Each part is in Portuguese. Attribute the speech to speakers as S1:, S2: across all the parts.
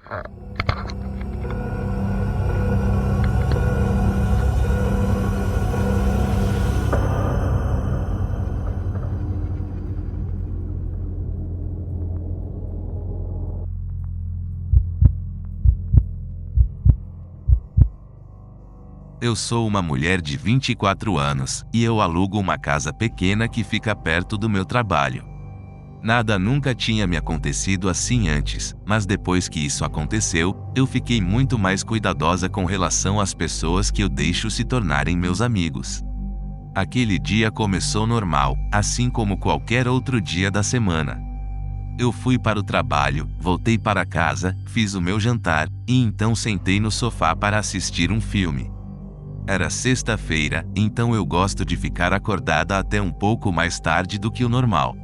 S1: Eu sou uma mulher de 24 anos e eu alugo uma casa pequena que fica perto do meu trabalho. Nada nunca tinha me acontecido assim antes, mas depois que isso aconteceu, eu fiquei muito mais cuidadosa com relação às pessoas que eu deixo se tornarem meus amigos. Aquele dia começou normal, assim como qualquer outro dia da semana. Eu fui para o trabalho, voltei para casa, fiz o meu jantar, e então sentei no sofá para assistir um filme. Era sexta-feira, então eu gosto de ficar acordada até um pouco mais tarde do que o normal.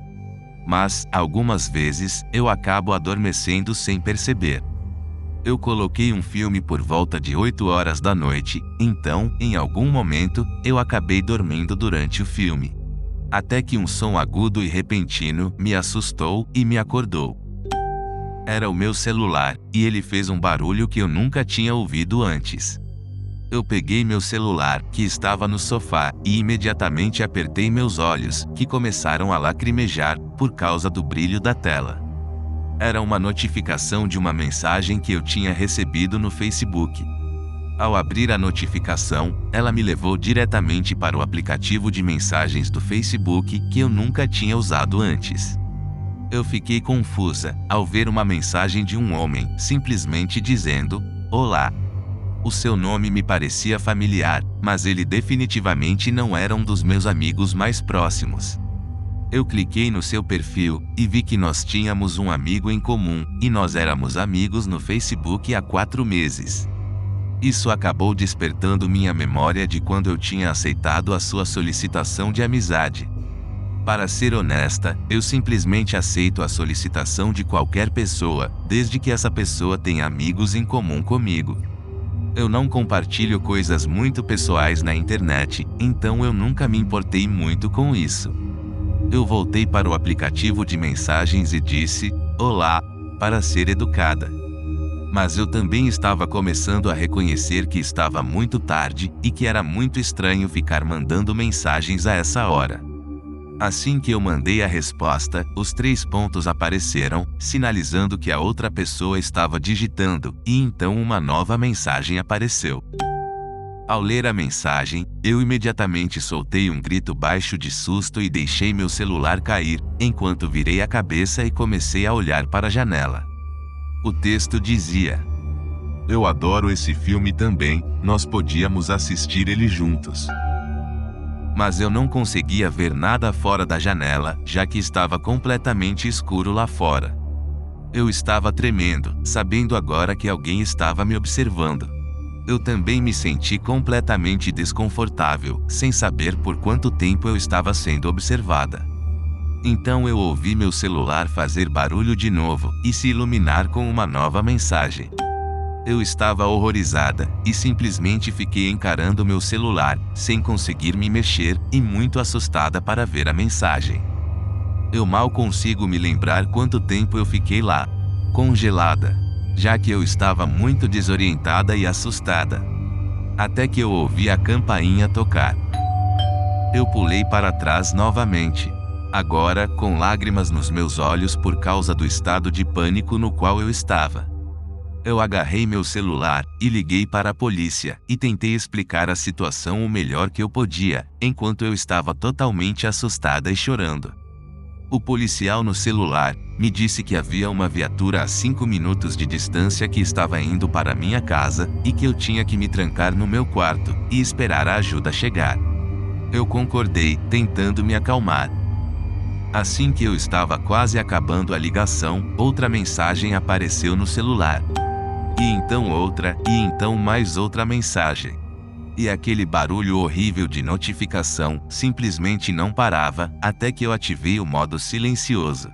S1: Mas, algumas vezes, eu acabo adormecendo sem perceber. Eu coloquei um filme por volta de 8 horas da noite, então, em algum momento, eu acabei dormindo durante o filme. Até que um som agudo e repentino me assustou e me acordou. Era o meu celular, e ele fez um barulho que eu nunca tinha ouvido antes. Eu peguei meu celular, que estava no sofá, e imediatamente apertei meus olhos, que começaram a lacrimejar, por causa do brilho da tela. Era uma notificação de uma mensagem que eu tinha recebido no Facebook. Ao abrir a notificação, ela me levou diretamente para o aplicativo de mensagens do Facebook, que eu nunca tinha usado antes. Eu fiquei confusa, ao ver uma mensagem de um homem, simplesmente dizendo: "Olá." O seu nome me parecia familiar, mas ele definitivamente não era um dos meus amigos mais próximos. Eu cliquei no seu perfil, e vi que nós tínhamos um amigo em comum, e nós éramos amigos no Facebook há 4 meses. Isso acabou despertando minha memória de quando eu tinha aceitado a sua solicitação de amizade. Para ser honesta, eu simplesmente aceito a solicitação de qualquer pessoa, desde que essa pessoa tenha amigos em comum comigo. Eu não compartilho coisas muito pessoais na internet, então eu nunca me importei muito com isso. Eu voltei para o aplicativo de mensagens e disse: "Olá", para ser educada. Mas eu também estava começando a reconhecer que estava muito tarde e que era muito estranho ficar mandando mensagens a essa hora. Assim que eu mandei a resposta, os 3 pontos apareceram, sinalizando que a outra pessoa estava digitando, e então uma nova mensagem apareceu. Ao ler a mensagem, eu imediatamente soltei um grito baixo de susto e deixei meu celular cair, enquanto virei a cabeça e comecei a olhar para a janela. O texto dizia: "Eu adoro esse filme também, nós podíamos assistir ele juntos." Mas eu não conseguia ver nada fora da janela, já que estava completamente escuro lá fora. Eu estava tremendo, sabendo agora que alguém estava me observando. Eu também me senti completamente desconfortável, sem saber por quanto tempo eu estava sendo observada. Então eu ouvi meu celular fazer barulho de novo, e se iluminar com uma nova mensagem. Eu estava horrorizada, e simplesmente fiquei encarando meu celular, sem conseguir me mexer, e muito assustada para ver a mensagem. Eu mal consigo me lembrar quanto tempo eu fiquei lá, congelada, já que eu estava muito desorientada e assustada. Até que eu ouvi a campainha tocar. Eu pulei para trás novamente, agora com lágrimas nos meus olhos por causa do estado de pânico no qual eu estava. Eu agarrei meu celular, e liguei para a polícia, e tentei explicar a situação o melhor que eu podia, enquanto eu estava totalmente assustada e chorando. O policial no celular me disse que havia uma viatura a 5 minutos de distância que estava indo para minha casa, e que eu tinha que me trancar no meu quarto, e esperar a ajuda chegar. Eu concordei, tentando me acalmar. Assim que eu estava quase acabando a ligação, outra mensagem apareceu no celular. E então outra, e então mais outra mensagem. E aquele barulho horrível de notificação simplesmente não parava, até que eu ativei o modo silencioso.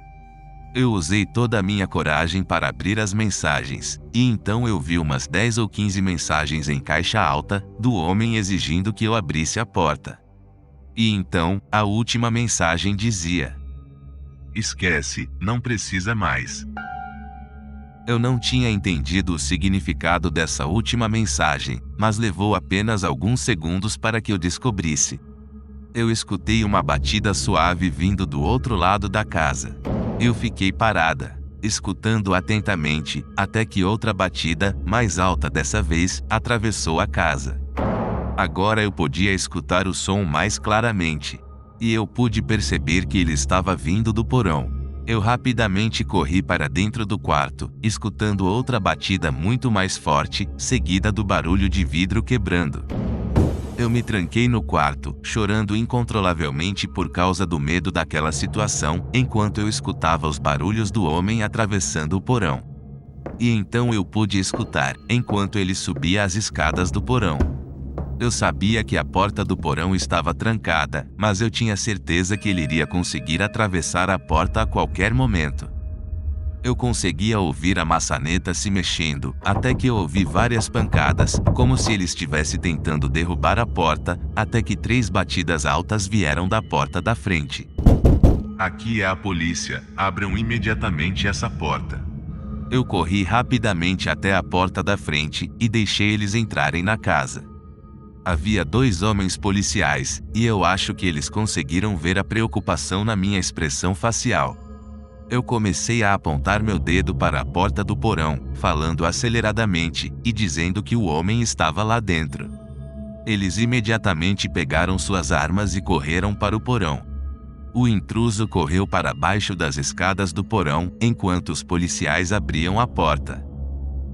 S1: Eu usei toda a minha coragem para abrir as mensagens, e então eu vi umas 10 ou 15 mensagens em caixa alta, do homem exigindo que eu abrisse a porta. E então, a última mensagem dizia: "Esquece, não precisa mais." Eu não tinha entendido o significado dessa última mensagem, mas levou apenas alguns segundos para que eu descobrisse. Eu escutei uma batida suave vindo do outro lado da casa. Eu fiquei parada, escutando atentamente, até que outra batida, mais alta dessa vez, atravessou a casa. Agora eu podia escutar o som mais claramente, e eu pude perceber que ele estava vindo do porão. Eu rapidamente corri para dentro do quarto, escutando outra batida muito mais forte, seguida do barulho de vidro quebrando. Eu me tranquei no quarto, chorando incontrolavelmente por causa do medo daquela situação, enquanto eu escutava os barulhos do homem atravessando o porão. E então eu pude escutar, enquanto ele subia as escadas do porão. Eu sabia que a porta do porão estava trancada, mas eu tinha certeza que ele iria conseguir atravessar a porta a qualquer momento. Eu conseguia ouvir a maçaneta se mexendo, até que eu ouvi várias pancadas, como se ele estivesse tentando derrubar a porta, até que 3 batidas altas vieram da porta da frente.
S2: Aqui é a polícia, abram imediatamente essa porta.
S1: Eu corri rapidamente até a porta da frente e deixei eles entrarem na casa. Havia 2 homens policiais, e eu acho que eles conseguiram ver a preocupação na minha expressão facial. Eu comecei a apontar meu dedo para a porta do porão, falando aceleradamente, e dizendo que o homem estava lá dentro. Eles imediatamente pegaram suas armas e correram para o porão. O intruso correu para baixo das escadas do porão, enquanto os policiais abriam a porta.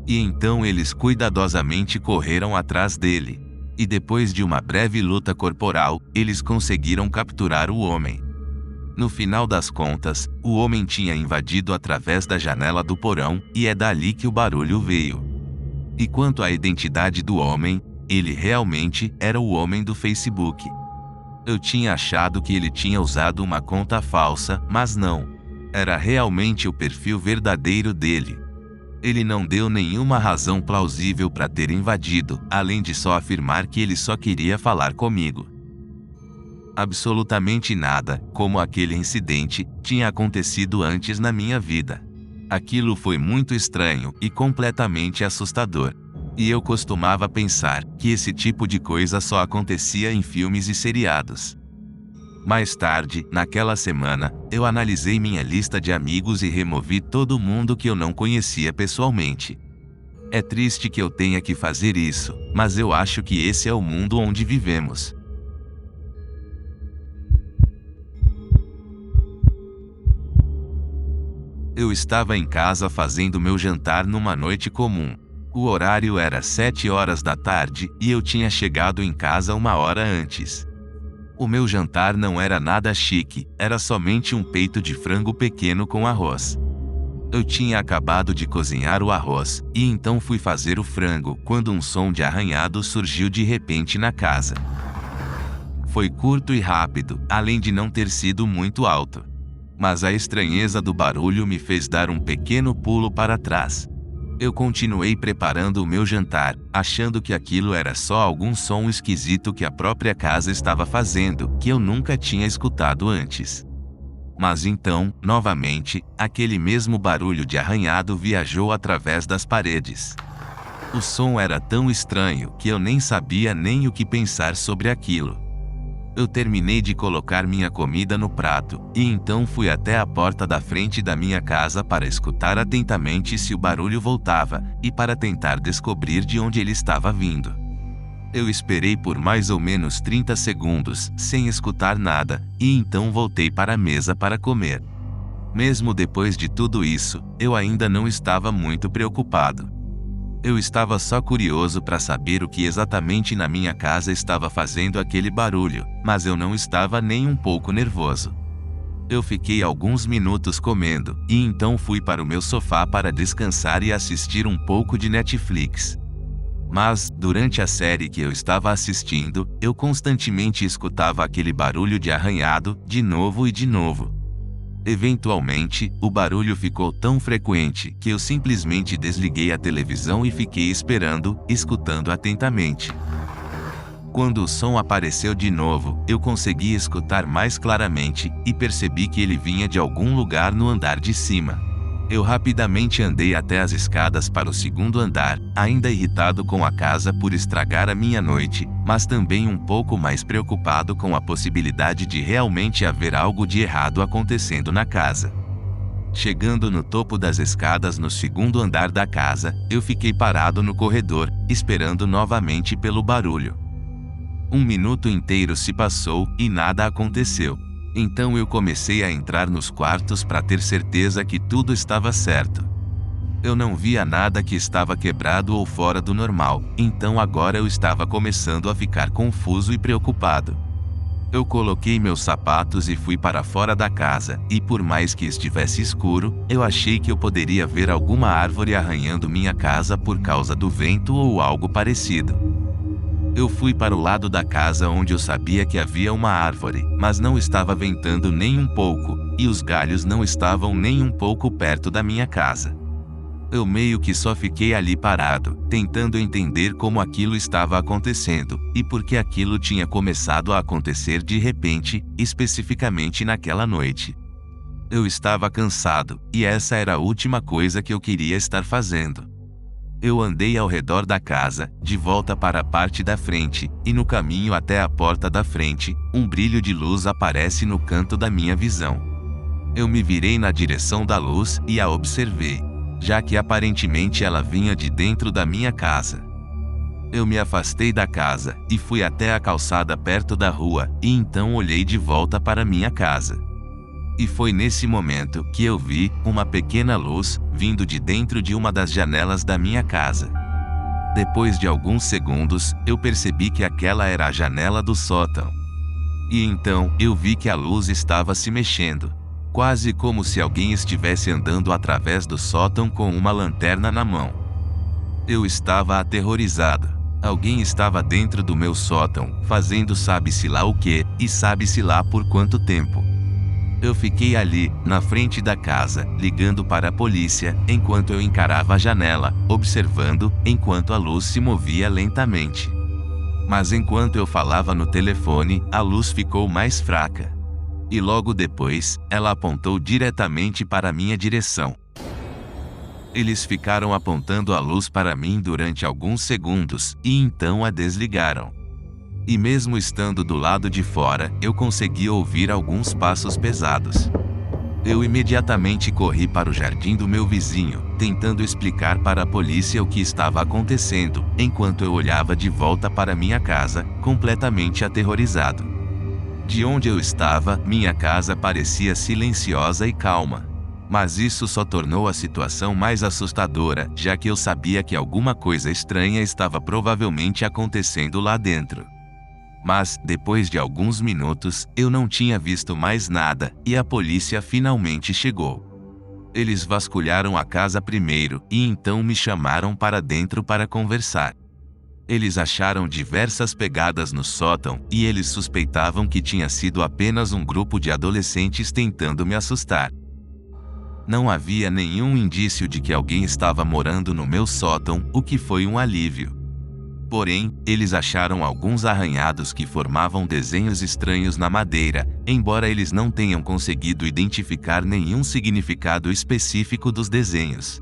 S1: E então eles cuidadosamente correram atrás dele. E depois de uma breve luta corporal, eles conseguiram capturar o homem. No final das contas, o homem tinha invadido através da janela do porão, e é dali que o barulho veio. E quanto à identidade do homem, ele realmente era o homem do Facebook. Eu tinha achado que ele tinha usado uma conta falsa, mas não. Era realmente o perfil verdadeiro dele. Ele não deu nenhuma razão plausível para ter invadido, além de só afirmar que ele só queria falar comigo. Absolutamente nada, como aquele incidente, tinha acontecido antes na minha vida. Aquilo foi muito estranho e completamente assustador. E eu costumava pensar que esse tipo de coisa só acontecia em filmes e seriados. Mais tarde, naquela semana, eu analisei minha lista de amigos e removi todo mundo que eu não conhecia pessoalmente. É triste que eu tenha que fazer isso, mas eu acho que esse é o mundo onde vivemos. Eu estava em casa fazendo meu jantar numa noite comum. O horário era 7 horas da tarde e eu tinha chegado em casa 1 hora antes. O meu jantar não era nada chique, era somente um peito de frango pequeno com arroz. Eu tinha acabado de cozinhar o arroz, e então fui fazer o frango quando um som de arranhado surgiu de repente na casa. Foi curto e rápido, além de não ter sido muito alto. Mas a estranheza do barulho me fez dar um pequeno pulo para trás. Eu continuei preparando o meu jantar, achando que aquilo era só algum som esquisito que a própria casa estava fazendo, que eu nunca tinha escutado antes. Mas então, novamente, aquele mesmo barulho de arranhado viajou através das paredes. O som era tão estranho que eu nem sabia nem o que pensar sobre aquilo. Eu terminei de colocar minha comida no prato, e então fui até a porta da frente da minha casa para escutar atentamente se o barulho voltava, e para tentar descobrir de onde ele estava vindo. Eu esperei por mais ou menos 30 segundos, sem escutar nada, e então voltei para a mesa para comer. Mesmo depois de tudo isso, eu ainda não estava muito preocupado. Eu estava só curioso para saber o que exatamente na minha casa estava fazendo aquele barulho, mas eu não estava nem um pouco nervoso. Eu fiquei alguns minutos comendo, e então fui para o meu sofá para descansar e assistir um pouco de Netflix. Mas, durante a série que eu estava assistindo, eu constantemente escutava aquele barulho de arranhado, de novo e de novo. Eventualmente, o barulho ficou tão frequente que eu simplesmente desliguei a televisão e fiquei esperando, escutando atentamente. Quando o som apareceu de novo, eu consegui escutar mais claramente e percebi que ele vinha de algum lugar no andar de cima. Eu rapidamente andei até as escadas para o segundo andar, ainda irritado com a casa por estragar a minha noite, mas também um pouco mais preocupado com a possibilidade de realmente haver algo de errado acontecendo na casa. Chegando no topo das escadas no segundo andar da casa, eu fiquei parado no corredor, esperando novamente pelo barulho. 1 minuto inteiro se passou e nada aconteceu. Então eu comecei a entrar nos quartos para ter certeza que tudo estava certo. Eu não via nada que estava quebrado ou fora do normal, então agora eu estava começando a ficar confuso e preocupado. Eu coloquei meus sapatos e fui para fora da casa, e por mais que estivesse escuro, eu achei que eu poderia ver alguma árvore arranhando minha casa por causa do vento ou algo parecido. Eu fui para o lado da casa onde eu sabia que havia uma árvore, mas não estava ventando nem um pouco, e os galhos não estavam nem um pouco perto da minha casa. Eu meio que só fiquei ali parado, tentando entender como aquilo estava acontecendo, e por que aquilo tinha começado a acontecer de repente, especificamente naquela noite. Eu estava cansado, e essa era a última coisa que eu queria estar fazendo. Eu andei ao redor da casa, de volta para a parte da frente, e no caminho até a porta da frente, um brilho de luz aparece no canto da minha visão. Eu me virei na direção da luz e a observei, já que aparentemente ela vinha de dentro da minha casa. Eu me afastei da casa e fui até a calçada perto da rua, e então olhei de volta para minha casa. E foi nesse momento que eu vi uma pequena luz vindo de dentro de uma das janelas da minha casa. Depois de alguns segundos, eu percebi que aquela era a janela do sótão. E então eu vi que a luz estava se mexendo, quase como se alguém estivesse andando através do sótão com uma lanterna na mão. Eu estava aterrorizado. Alguém estava dentro do meu sótão, fazendo sabe-se lá o que, e sabe-se lá por quanto tempo. Eu fiquei ali, na frente da casa, ligando para a polícia, enquanto eu encarava a janela, observando, enquanto a luz se movia lentamente. Mas enquanto eu falava no telefone, a luz ficou mais fraca. E logo depois, ela apontou diretamente para minha direção. Eles ficaram apontando a luz para mim durante alguns segundos, e então a desligaram. E mesmo estando do lado de fora, eu consegui ouvir alguns passos pesados. Eu imediatamente corri para o jardim do meu vizinho, tentando explicar para a polícia o que estava acontecendo, enquanto eu olhava de volta para minha casa, completamente aterrorizado. De onde eu estava, minha casa parecia silenciosa e calma. Mas isso só tornou a situação mais assustadora, já que eu sabia que alguma coisa estranha estava provavelmente acontecendo lá dentro. Mas, depois de alguns minutos, eu não tinha visto mais nada, e a polícia finalmente chegou. Eles vasculharam a casa primeiro, e então me chamaram para dentro para conversar. Eles acharam diversas pegadas no sótão, e eles suspeitavam que tinha sido apenas um grupo de adolescentes tentando me assustar. Não havia nenhum indício de que alguém estava morando no meu sótão, o que foi um alívio. Porém, eles acharam alguns arranhados que formavam desenhos estranhos na madeira, embora eles não tenham conseguido identificar nenhum significado específico dos desenhos.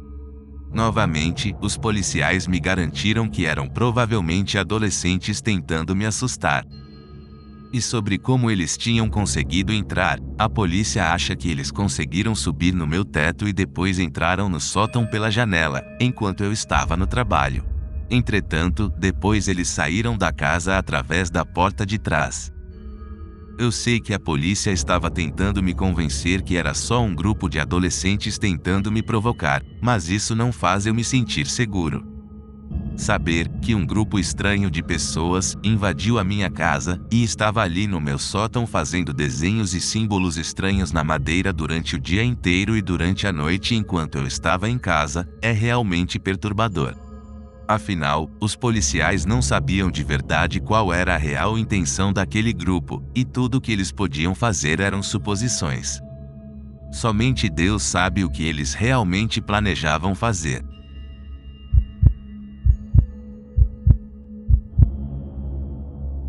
S1: Novamente, os policiais me garantiram que eram provavelmente adolescentes tentando me assustar. E sobre como eles tinham conseguido entrar, a polícia acha que eles conseguiram subir no meu teto e depois entraram no sótão pela janela, enquanto eu estava no trabalho. Entretanto, depois eles saíram da casa através da porta de trás. Eu sei que a polícia estava tentando me convencer que era só um grupo de adolescentes tentando me provocar, mas isso não faz eu me sentir seguro. Saber que um grupo estranho de pessoas invadiu a minha casa e estava ali no meu sótão fazendo desenhos e símbolos estranhos na madeira durante o dia inteiro e durante a noite enquanto eu estava em casa, é realmente perturbador. Afinal, os policiais não sabiam de verdade qual era a real intenção daquele grupo, e tudo o que eles podiam fazer eram suposições. Somente Deus sabe o que eles realmente planejavam fazer.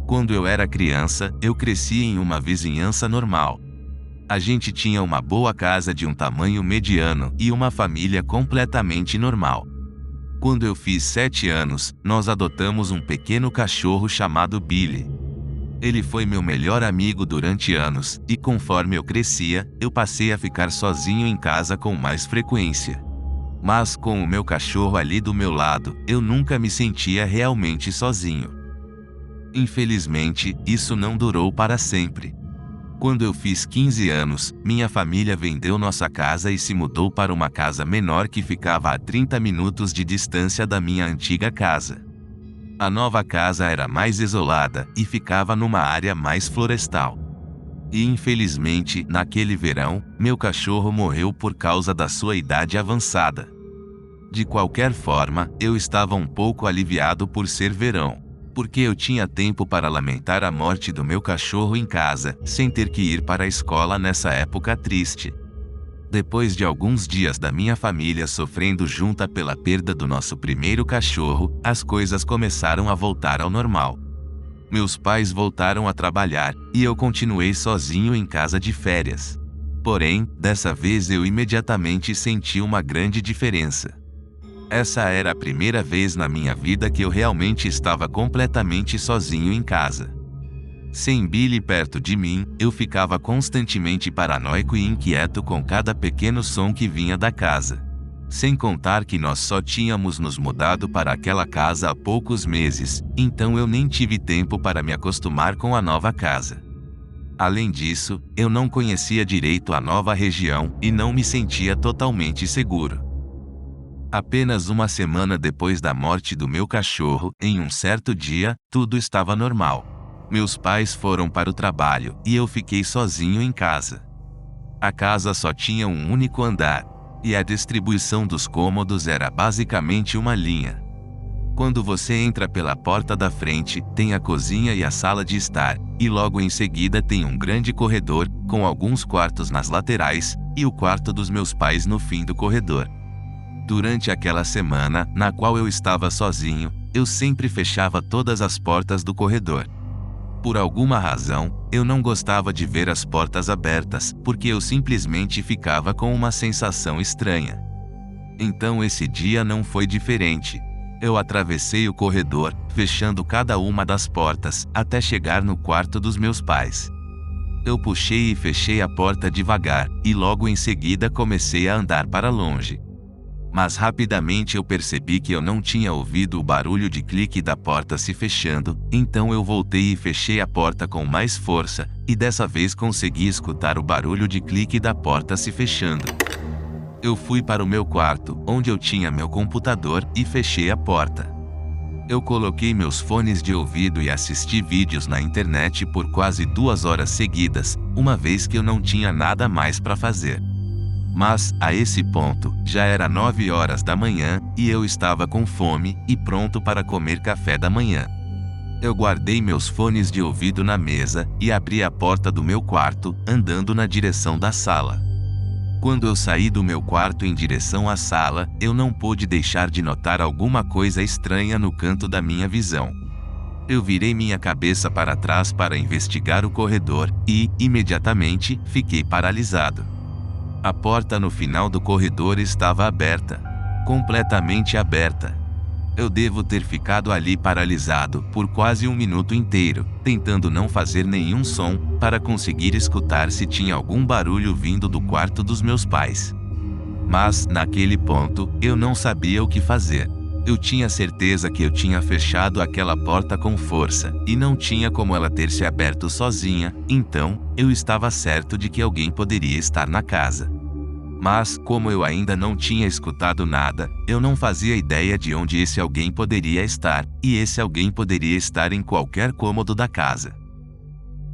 S1: Quando eu era criança, eu cresci em uma vizinhança normal. A gente tinha uma boa casa de um tamanho mediano e uma família completamente normal. Quando eu fiz 7 anos, nós adotamos um pequeno cachorro chamado Billy. Ele foi meu melhor amigo durante anos, e conforme eu crescia, eu passei a ficar sozinho em casa com mais frequência. Mas com o meu cachorro ali do meu lado, eu nunca me sentia realmente sozinho. Infelizmente, isso não durou para sempre. Quando eu fiz 15 anos, minha família vendeu nossa casa e se mudou para uma casa menor que ficava a 30 minutos de distância da minha antiga casa. A nova casa era mais isolada e ficava numa área mais florestal. E infelizmente, naquele verão, meu cachorro morreu por causa da sua idade avançada. De qualquer forma, eu estava um pouco aliviado por ser verão, porque eu tinha tempo para lamentar a morte do meu cachorro em casa, sem ter que ir para a escola nessa época triste. Depois de alguns dias da minha família sofrendo junta pela perda do nosso primeiro cachorro, as coisas começaram a voltar ao normal. Meus pais voltaram a trabalhar, e eu continuei sozinho em casa de férias. Porém, dessa vez eu imediatamente senti uma grande diferença. Essa era a primeira vez na minha vida que eu realmente estava completamente sozinho em casa. Sem Billy perto de mim, eu ficava constantemente paranoico e inquieto com cada pequeno som que vinha da casa. Sem contar que nós só tínhamos nos mudado para aquela casa há poucos meses, então eu nem tive tempo para me acostumar com a nova casa. Além disso, eu não conhecia direito a nova região e não me sentia totalmente seguro. Apenas uma semana depois da morte do meu cachorro, em um certo dia, tudo estava normal. Meus pais foram para o trabalho e eu fiquei sozinho em casa. A casa só tinha um único andar, e a distribuição dos cômodos era basicamente uma linha. Quando você entra pela porta da frente, tem a cozinha e a sala de estar, e logo em seguida tem um grande corredor, com alguns quartos nas laterais, e o quarto dos meus pais no fim do corredor. Durante aquela semana, na qual eu estava sozinho, eu sempre fechava todas as portas do corredor. Por alguma razão, eu não gostava de ver as portas abertas, porque eu simplesmente ficava com uma sensação estranha. Então esse dia não foi diferente. Eu atravessei o corredor, fechando cada uma das portas, até chegar no quarto dos meus pais. Eu puxei e fechei a porta devagar, e logo em seguida comecei a andar para longe. Mas rapidamente eu percebi que eu não tinha ouvido o barulho de clique da porta se fechando, então eu voltei e fechei a porta com mais força, e dessa vez consegui escutar o barulho de clique da porta se fechando. Eu fui para o meu quarto, onde eu tinha meu computador, e fechei a porta. Eu coloquei meus fones de ouvido e assisti vídeos na internet por quase 2 horas seguidas, uma vez que eu não tinha nada mais para fazer. Mas, a esse ponto, já era 9 horas da manhã, e eu estava com fome, e pronto para comer café da manhã. Eu guardei meus fones de ouvido na mesa, e abri a porta do meu quarto, andando na direção da sala. Quando eu saí do meu quarto em direção à sala, eu não pude deixar de notar alguma coisa estranha no canto da minha visão. Eu virei minha cabeça para trás para investigar o corredor, e, imediatamente, fiquei paralisado. A porta no final do corredor estava aberta. Completamente aberta. Eu devo ter ficado ali paralisado por quase 1 minuto inteiro, tentando não fazer nenhum som, para conseguir escutar se tinha algum barulho vindo do quarto dos meus pais. Mas, naquele ponto, eu não sabia o que fazer. Eu tinha certeza que eu tinha fechado aquela porta com força, e não tinha como ela ter se aberto sozinha, então, eu estava certo de que alguém poderia estar na casa. Mas, como eu ainda não tinha escutado nada, eu não fazia ideia de onde esse alguém poderia estar, e esse alguém poderia estar em qualquer cômodo da casa.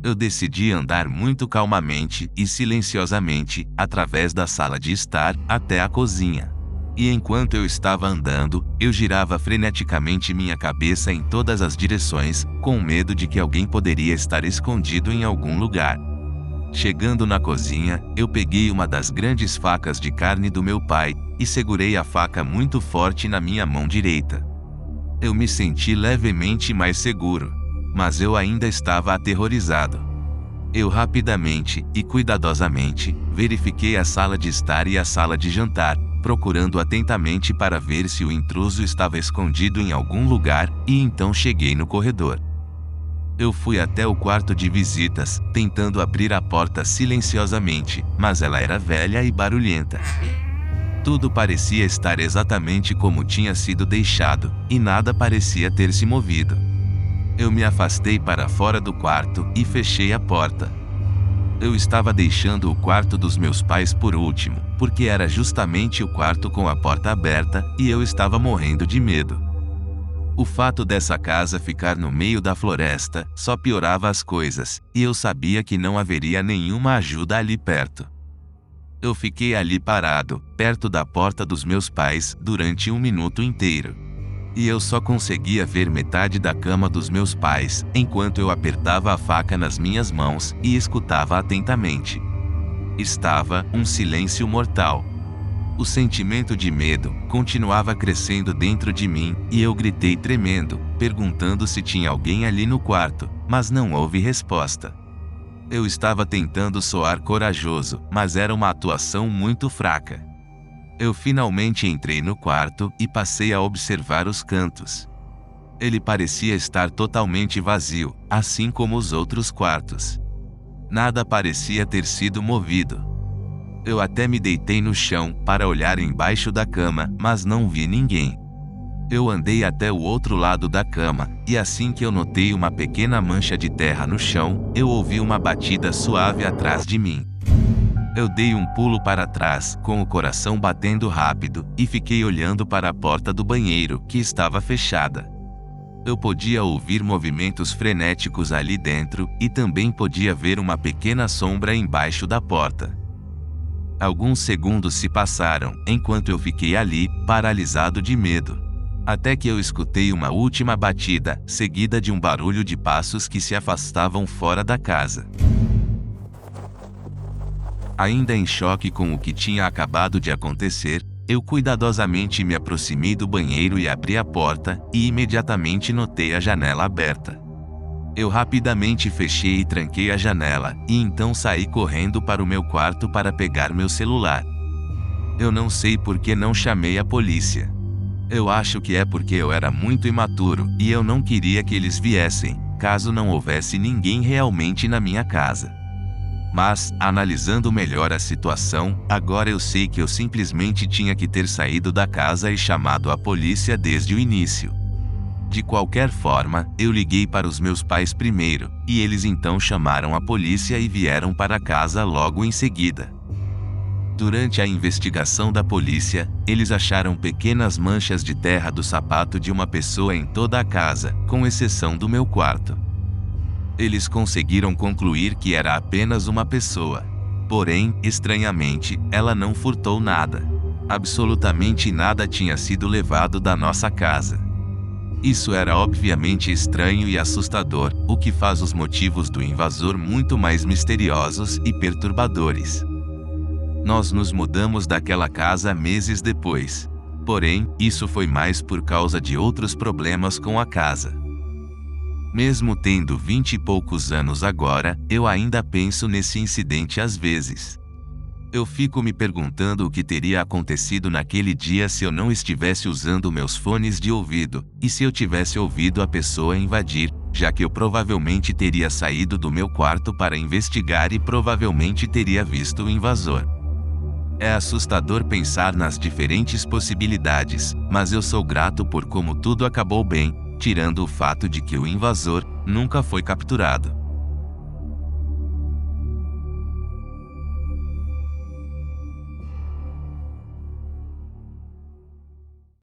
S1: Eu decidi andar muito calmamente e silenciosamente, através da sala de estar, até a cozinha. E enquanto eu estava andando, eu girava freneticamente minha cabeça em todas as direções, com medo de que alguém poderia estar escondido em algum lugar. Chegando na cozinha, eu peguei uma das grandes facas de carne do meu pai, e segurei a faca muito forte na minha mão direita. Eu me senti levemente mais seguro, mas eu ainda estava aterrorizado. Eu rapidamente e cuidadosamente verifiquei a sala de estar e a sala de jantar, procurando atentamente para ver se o intruso estava escondido em algum lugar, e então cheguei no corredor. Eu fui até o quarto de visitas, tentando abrir a porta silenciosamente, mas ela era velha e barulhenta. Tudo parecia estar exatamente como tinha sido deixado, e nada parecia ter se movido. Eu me afastei para fora do quarto e fechei a porta. Eu estava deixando o quarto dos meus pais por último, porque era justamente o quarto com a porta aberta, e eu estava morrendo de medo. O fato dessa casa ficar no meio da floresta só piorava as coisas, e eu sabia que não haveria nenhuma ajuda ali perto. Eu fiquei ali parado, perto da porta dos meus pais, durante 1 minuto inteiro. E eu só conseguia ver metade da cama dos meus pais, enquanto eu apertava a faca nas minhas mãos e escutava atentamente. Estava um silêncio mortal. O sentimento de medo continuava crescendo dentro de mim, e eu gritei tremendo, perguntando se tinha alguém ali no quarto, mas não houve resposta. Eu estava tentando soar corajoso, mas era uma atuação muito fraca. Eu finalmente entrei no quarto e passei a observar os cantos. Ele parecia estar totalmente vazio, assim como os outros quartos. Nada parecia ter sido movido. Eu até me deitei no chão para olhar embaixo da cama, mas não vi ninguém. Eu andei até o outro lado da cama, e assim que eu notei uma pequena mancha de terra no chão, eu ouvi uma batida suave atrás de mim. Eu dei um pulo para trás, com o coração batendo rápido, e fiquei olhando para a porta do banheiro, que estava fechada. Eu podia ouvir movimentos frenéticos ali dentro, e também podia ver uma pequena sombra embaixo da porta. Alguns segundos se passaram, enquanto eu fiquei ali, paralisado de medo. Até que eu escutei uma última batida, seguida de um barulho de passos que se afastavam fora da casa. Ainda em choque com o que tinha acabado de acontecer, eu cuidadosamente me aproximei do banheiro e abri a porta, e imediatamente notei a janela aberta. Eu rapidamente fechei e tranquei a janela, e então saí correndo para o meu quarto para pegar meu celular. Eu não sei por que não chamei a polícia. Eu acho que é porque eu era muito imaturo, e eu não queria que eles viessem, caso não houvesse ninguém realmente na minha casa. Mas, analisando melhor a situação, agora eu sei que eu simplesmente tinha que ter saído da casa e chamado a polícia desde o início. De qualquer forma, eu liguei para os meus pais primeiro, e eles então chamaram a polícia e vieram para casa logo em seguida. Durante a investigação da polícia, eles acharam pequenas manchas de terra do sapato de uma pessoa em toda a casa, com exceção do meu quarto. Eles conseguiram concluir que era apenas uma pessoa. Porém, estranhamente, ela não furtou nada. Absolutamente nada tinha sido levado da nossa casa. Isso era obviamente estranho e assustador, o que faz os motivos do invasor muito mais misteriosos e perturbadores. Nós nos mudamos daquela casa meses depois. Porém, isso foi mais por causa de outros problemas com a casa. Mesmo tendo 20 e poucos anos agora, eu ainda penso nesse incidente às vezes. Eu fico me perguntando o que teria acontecido naquele dia se eu não estivesse usando meus fones de ouvido, e se eu tivesse ouvido a pessoa invadir, já que eu provavelmente teria saído do meu quarto para investigar e provavelmente teria visto o invasor. É assustador pensar nas diferentes possibilidades, mas eu sou grato por como tudo acabou bem, tirando o fato de que o invasor nunca foi capturado.